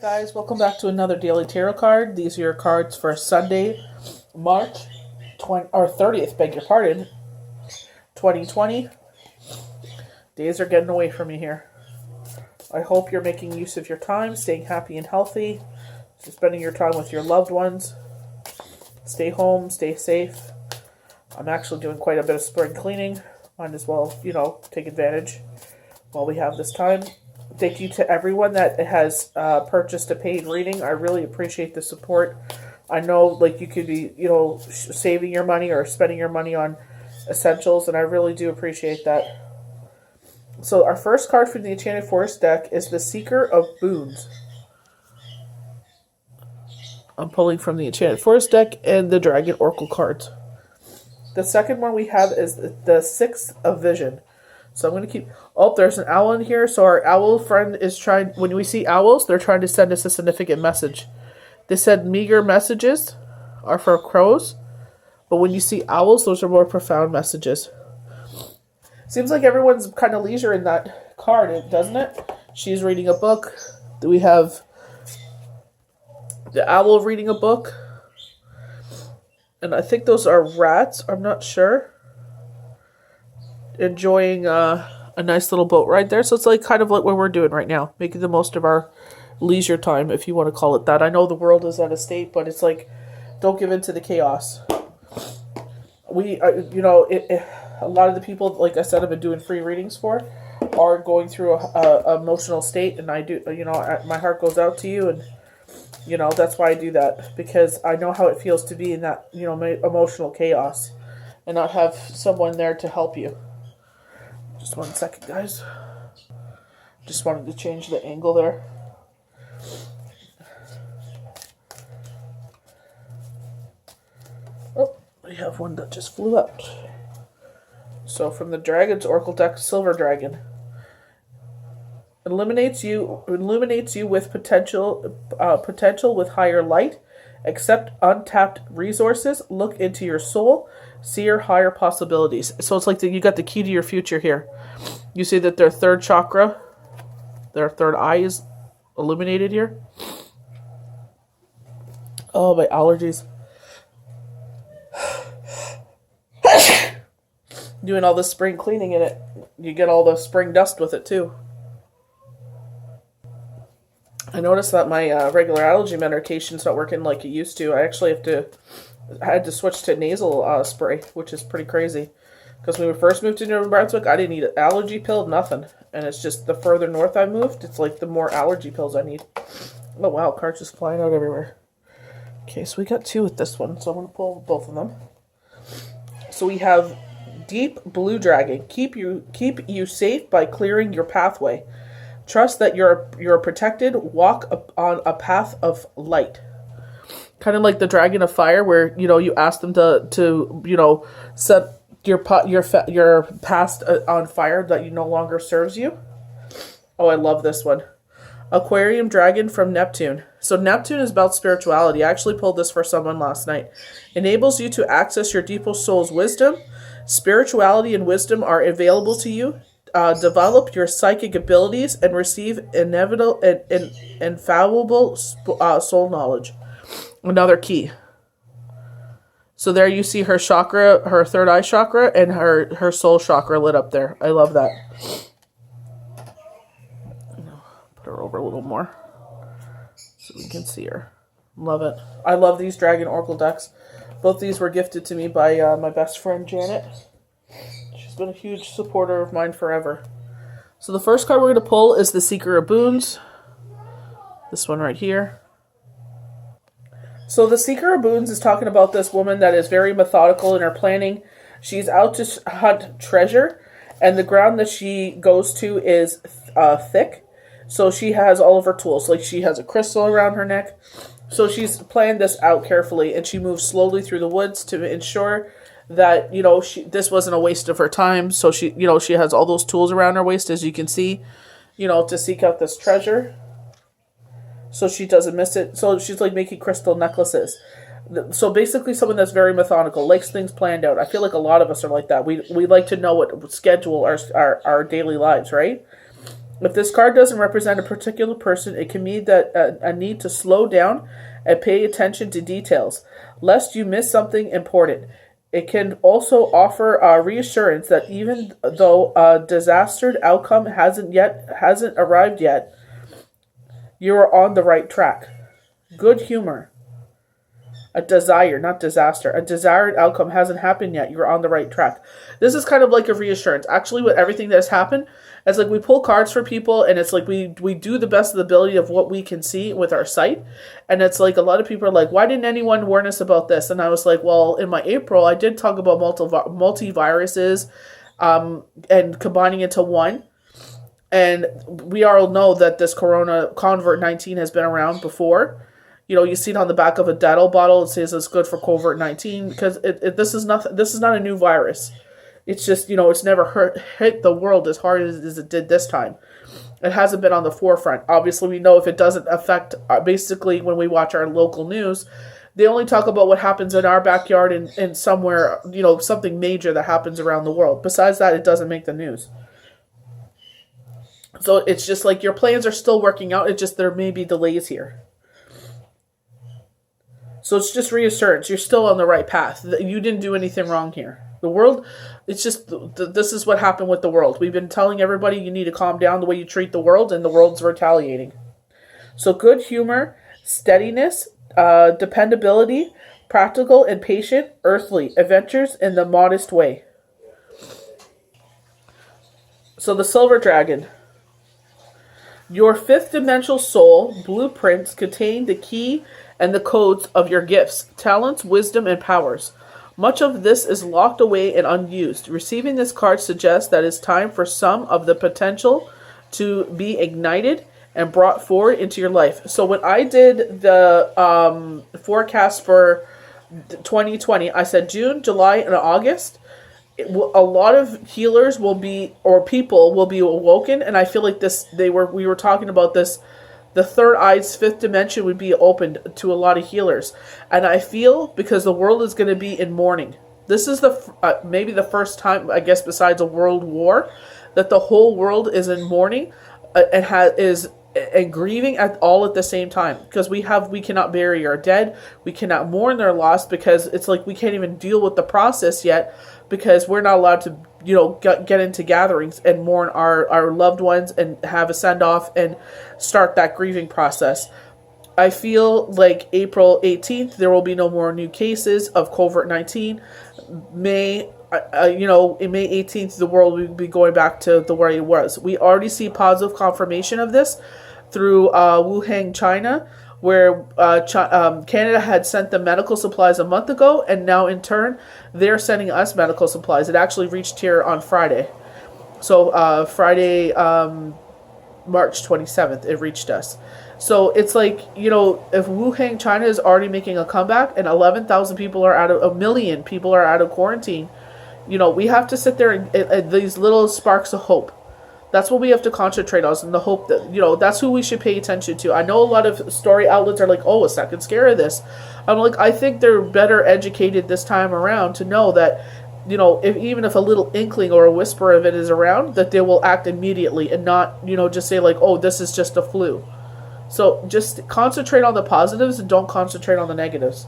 Guys, welcome back to another daily tarot card. These are your cards for Sunday, March 30th, beg your pardon, 2020. Days are getting away from you here. I hope you're making use of your time, staying happy and healthy, spending your time with your loved ones. Stay home, stay safe. I'm actually doing quite a bit of spring cleaning. Might as well, take advantage while we have this time. Thank you to everyone that has purchased a paid reading. I really appreciate the support. I know, you could be, saving your money or spending your money on essentials, and I really do appreciate that. So our first card from the Enchanted Forest deck is the Seeker of Boons. I'm pulling from the Enchanted Forest deck and the Dragon Oracle cards. The second one we have is the Sixth of Vision. So I'm going to keep... Oh, there's an owl in here. So our owl friend is trying... When we see owls, they're trying to send us a significant message. They said meager messages are for crows. But when you see owls, those are more profound messages. Seems like everyone's kind of leisure in that card, doesn't it? She's reading a book. We have the owl reading a book. And I think those are rats. I'm not sure. Enjoying a nice little boat ride there. So it's kind of like what we're doing right now. Making the most of our leisure time, if you want to call it that. I know the world is at a state, but it's don't give in to the chaos. A lot of the people, like I said, I've been doing free readings for, are going through a emotional state. And I do, my heart goes out to you. And, that's why I do that. Because I know how it feels to be in that, emotional chaos. And not have someone there to help you. Just 1 second, guys. Just wanted to change the angle there. Oh, we have one that just flew out. So from the Dragon's Oracle deck, Silver Dragon. Illuminates you with potential with higher light. Accept untapped resources. Look into your soul. See your higher possibilities. So it's you got the key to your future here. You see that their third chakra, their third eye is illuminated here. Oh, my allergies. Doing all the spring cleaning in it. You get all the spring dust with it too. I noticed that my regular allergy medication's not working like it used to. I actually had to switch to nasal spray, which is pretty crazy. Because when we first moved to New Brunswick, I didn't need an allergy pill, nothing. And it's just the further north I moved, it's the more allergy pills I need. Oh wow, cards just flying out everywhere. Okay, so we got two with this one, so I'm going to pull both of them. So we have Deep Blue Dragon. Keep you safe by clearing your pathway. Trust that you're protected. Walk on a path of light. Kind of like the Dragon of Fire, where you ask them to set your past on fire that no longer serves you. Oh, I love this one. Aquarium Dragon from Neptune. So Neptune is about spirituality. I actually pulled this for someone last night. Enables you to access your deepest soul's wisdom. Spirituality and wisdom are available to you. Develop your psychic abilities and receive infallible soul knowledge. Another key. So there you see her chakra, her third eye chakra, and her soul chakra lit up there. I love that. Put her over a little more so we can see her. Love it. I love these Dragon Oracle decks. Both these were gifted to me by my best friend Janet. She's been a huge supporter of mine forever. So the first card we're going to pull is the Seeker of Boons. This one right here. So the Seeker of Boons is talking about this woman that is very methodical in her planning. She's out to hunt treasure, and the ground that she goes to is thick. So she has all of her tools. She has a crystal around her neck. So she's planned this out carefully, and she moves slowly through the woods to ensure that, this wasn't a waste of her time. So she has all those tools around her waist, as you can see, to seek out this treasure. So she doesn't miss it. So she's making crystal necklaces. So basically someone that's very methodical, likes things planned out. I feel like a lot of us are like that. We like to know what schedule our daily lives, right? If this card doesn't represent a particular person, it can mean that a need to slow down and pay attention to details, lest you miss something important. It can also offer reassurance that even though a disastered outcome hasn't arrived yet, you are on the right track. Good humor. A desire, not disaster. A desired outcome hasn't happened yet. You're on the right track. This is kind of like a reassurance. Actually, with everything that has happened, it's like we pull cards for people, and it's like we do the best of the ability of what we can see with our sight. And it's like a lot of people are like, why didn't anyone warn us about this? And I was like, well, in my April, I did talk about multiviruses and combining into one. And we all know that this Corona Convert-19 has been around before. You know, you see it on the back of a Dettol bottle. It says it's good for COVID-19 because this is not a new virus. It's just, you know, it's never hit the world as hard as it did this time. It hasn't been on the forefront. Obviously, we know if it doesn't affect, basically, when we watch our local news, they only talk about what happens in our backyard and somewhere, you know, something major that happens around the world. Besides that, it doesn't make the news. So it's just like your plans are still working out. It's just there may be delays here. So it's just reassurance. You're still on the right path. You didn't do anything wrong here. The world, it's just, this is what happened with the world. We've been telling everybody you need to calm down the way you treat the world, and the world's retaliating. So good humor, steadiness, dependability, practical and patient, earthly, adventures in the modest way. So the Silver Dragon. Your fifth dimensional soul blueprints contain the key and the codes of your gifts, talents, wisdom, and powers. Much of this is locked away and unused. Receiving this card suggests that it's time for some of the potential to be ignited and brought forward into your life. So when I did the forecast for 2020, I said June, July, and August. A lot of healers will be, or people will be awoken, and I feel like we were talking about this. The third eye's fifth dimension would be opened to a lot of healers. And I feel because the world is going to be in mourning. This is maybe the first time, I guess, besides a world war, that the whole world is in mourning and grieving all at the same time. Because we cannot bury our dead. We cannot mourn their loss because it's like we can't even deal with the process yet because we're not allowed to, you know, get into gatherings and mourn our loved ones and have a send-off and start that grieving process. I feel like April 18th, there will be no more new cases of COVID-19. In May 18th, the world will be going back to the way it was. We already see positive confirmation of this through Wuhan, China, where Canada had sent them medical supplies a month ago, and now in turn, they're sending us medical supplies. It actually reached here on Friday. So Friday, March 27th, it reached us. So it's like, you know, if Wuhan, China is already making a comeback and 11,000 people are a million people are out of quarantine, you know, we have to sit there and these little sparks of hope. That's what we have to concentrate on, and the hope that, you know, that's who we should pay attention to. I know a lot of story outlets are like, oh, a second scare of this. I'm like, I think they're better educated this time around to know that, you know, even if a little inkling or a whisper of it is around, that they will act immediately and not, you know, just say like, oh, this is just a flu. So just concentrate on the positives and don't concentrate on the negatives.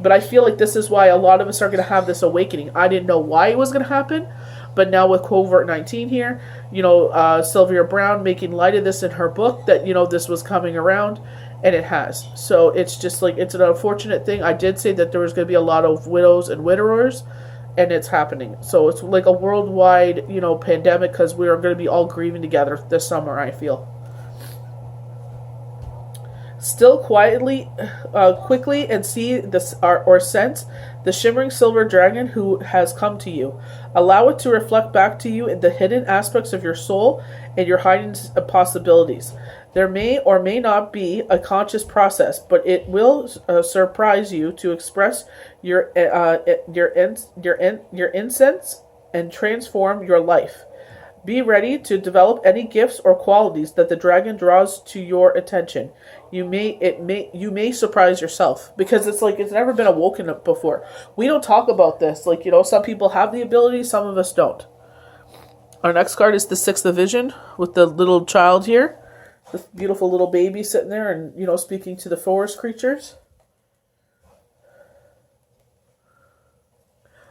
But I feel like this is why a lot of us are going to have this awakening. I didn't know why it was going to happen. But now with COVID-19 here, you know, Sylvia Brown making light of this in her book that, you know, this was coming around, and it has. So it's just like, it's an unfortunate thing. I did say that there was going to be a lot of widows and widowers, and it's happening. So it's like a worldwide, you know, pandemic because we are going to be all grieving together this summer, I feel. Still quietly, quickly, and see this or sense the shimmering silver dragon who has come to you. Allow it to reflect back to you in the hidden aspects of your soul and your hiding possibilities. There may or may not be a conscious process, but it will surprise you to express your incense and transform your life. Be ready to develop any gifts or qualities that the dragon draws to your attention. You may surprise yourself because it's like it's never been awoken up before. We don't talk about this. Like, you know, some people have the ability, some of us don't. Our next card is the Sixth Division with the little child here. This beautiful little baby sitting there and, speaking to the forest creatures.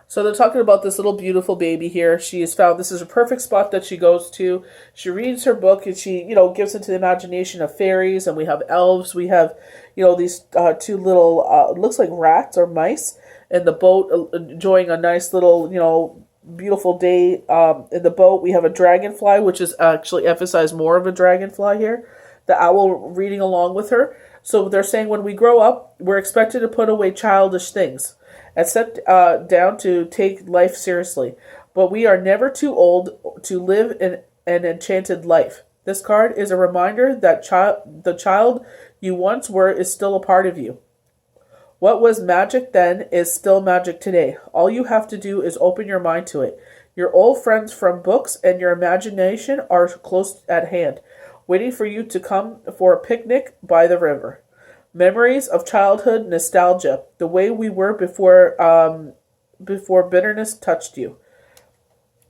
So they're talking about this little beautiful baby here. She has found this is a perfect spot that she goes to. She reads her book and she, gives into the imagination of fairies, and we have elves. We have, these two little, looks like rats or mice in the boat enjoying a nice little, beautiful day in the boat. We have a dragonfly, which is actually emphasized more of a dragonfly here. The owl reading along with her. So they're saying when we grow up, we're expected to put away childish things and set down to take life seriously. But we are never too old to live an enchanted life. This card is a reminder that the child you once were is still a part of you. What was magic then is still magic today. All you have to do is open your mind to it. Your old friends from books and your imagination are close at hand, waiting for you to come for a picnic by the river. Memories of childhood, nostalgia, the way we were before bitterness touched you.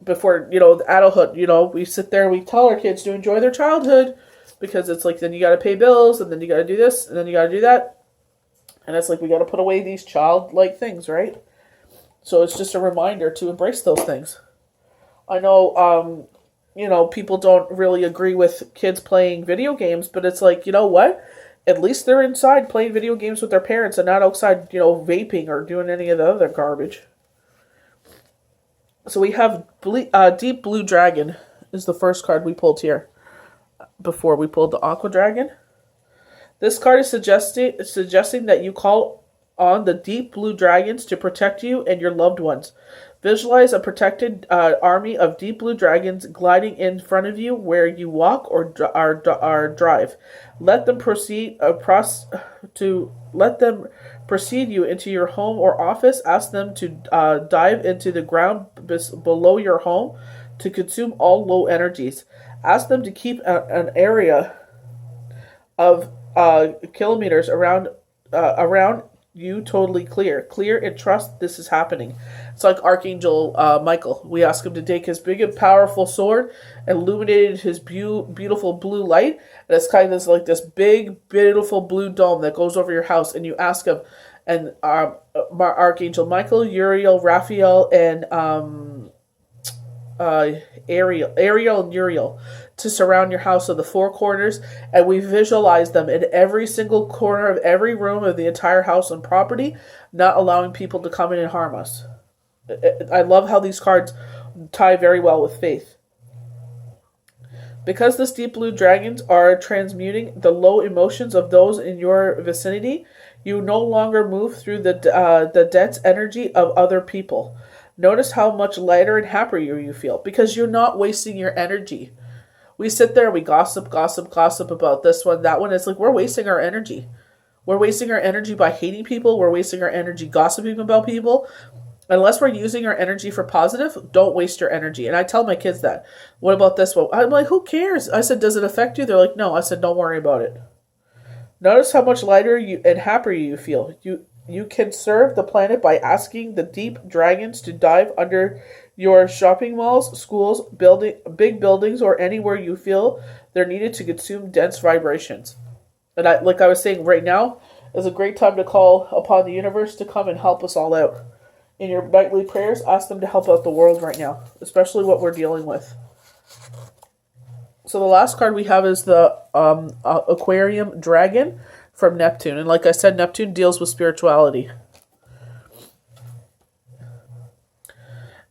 Before, adulthood, we sit there and we tell our kids to enjoy their childhood because it's like, then you got to pay bills and then you got to do this and then you got to do that. And it's like, we got to put away these childlike things, right? So it's just a reminder to embrace those things. I know, people don't really agree with kids playing video games, but it's like, you know what? At least they're inside playing video games with their parents and not outside, vaping or doing any of the other garbage. So we have Deep Blue Dragon is the first card we pulled here before we pulled the Aqua Dragon. This card is suggesting that you call on the deep blue dragons to protect you and your loved ones. Visualize a protected army of deep blue dragons gliding in front of you where you walk or drive. Let them precede you into your home or office. Ask them to dive into the ground below your home to consume all low energies. Ask them to keep an area of kilometers around you totally clear and trust this is happening. It's like Archangel Michael. We ask him to take his big and powerful sword and illuminated his beautiful blue light, and it's kind of like this big beautiful blue dome that goes over your house, and you ask him, and Archangel Michael, Uriel, Raphael, and Ariel and Uriel to surround your house of the four corners, and we visualize them in every single corner of every room of the entire house and property, not allowing people to come in and harm us. I love how these cards tie very well with faith. Because the deep blue dragons are transmuting the low emotions of those in your vicinity, you no longer move through the dense energy of other people. Notice how much lighter and happier you feel because you're not wasting your energy. We sit there and we gossip about this one, that one. It's like we're wasting our energy. We're wasting our energy by hating people. We're wasting our energy gossiping about people. Unless we're using our energy for positive, don't waste your energy. And I tell my kids that. What about this one? I'm like, who cares? I said, does it affect you? They're like, no. I said, don't worry about it. Notice how much lighter and happier you feel. You can serve the planet by asking the deep dragons to dive under your shopping malls, schools, big buildings, or anywhere you feel they're needed to consume dense vibrations. And like I was saying, right now is a great time to call upon the universe to come and help us all out. In your nightly prayers, ask them to help out the world right now, especially what we're dealing with. So the last card we have is the Aquarium Dragon from Neptune. And like I said, Neptune deals with spirituality.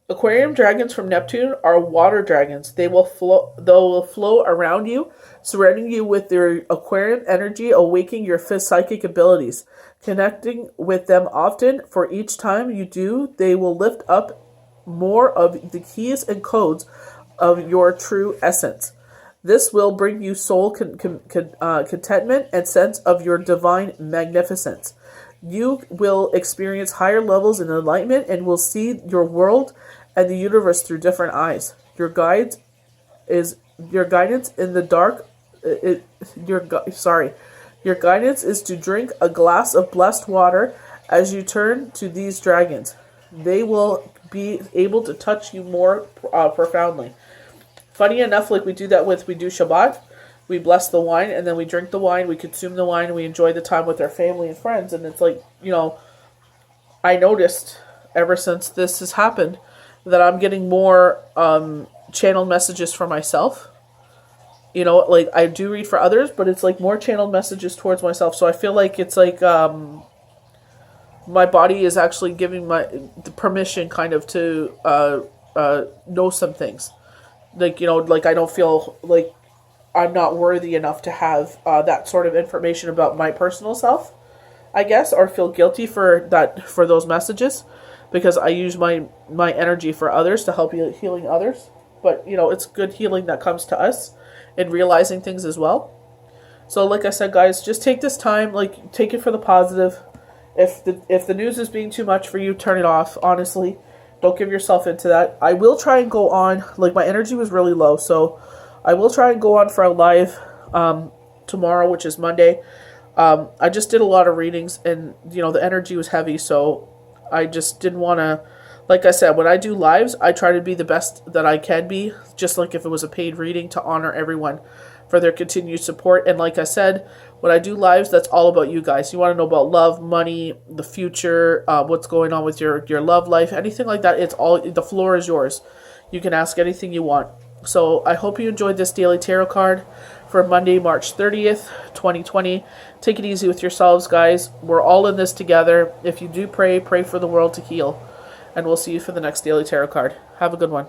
Aquarium dragons from Neptune are water dragons. They will flow around you, surrounding you with their aquarium energy, awakening your psychic abilities. Connecting with them often, for each time you do, they will lift up more of the keys and codes of your true essence. This will bring you soul contentment and sense of your divine magnificence. You will experience higher levels of enlightenment and will see your world and the universe through different eyes. Your guidance in the dark. Your guidance is to drink a glass of blessed water as you turn to these dragons. They will be able to touch you more profoundly. funny enough, like we do Shabbat. We bless the wine, and then we drink the wine, we consume the wine, and we enjoy the time with our family and friends. And it's like, I noticed ever since this has happened that I'm getting more channeled messages for myself. Like I do read for others, but it's like more channeled messages towards myself. So I feel like it's like my body is actually giving the permission kind of to know some things. Like, like I don't feel like I'm not worthy enough to have that sort of information about my personal self, I guess, or feel guilty for those messages, because I use my energy for others to help healing others. But it's good healing that comes to us and realizing things as well. So like I said, guys, just take this time, like take it for the positive. If the news is being too much for you, turn it off. Honestly, don't give yourself into that. I will try and go on, like my energy was really low, so I will try and go on for a live tomorrow, which is Monday. I just did a lot of readings, and the energy was heavy, so I just didn't want to. Like I said, when I do lives, I try to be the best that I can be, just like if it was a paid reading, to honor everyone for their continued support. And like I said, when I do lives, that's all about you guys. You want to know about love, money, the future, what's going on with your love life, anything like that. It's all, the floor is yours. You can ask anything you want. So I hope you enjoyed this daily tarot card for Monday, March 30th, 2020. Take it easy with yourselves, guys. We're all in this together. If you do pray for the world to heal. And we'll see you for the next daily tarot card. Have a good one.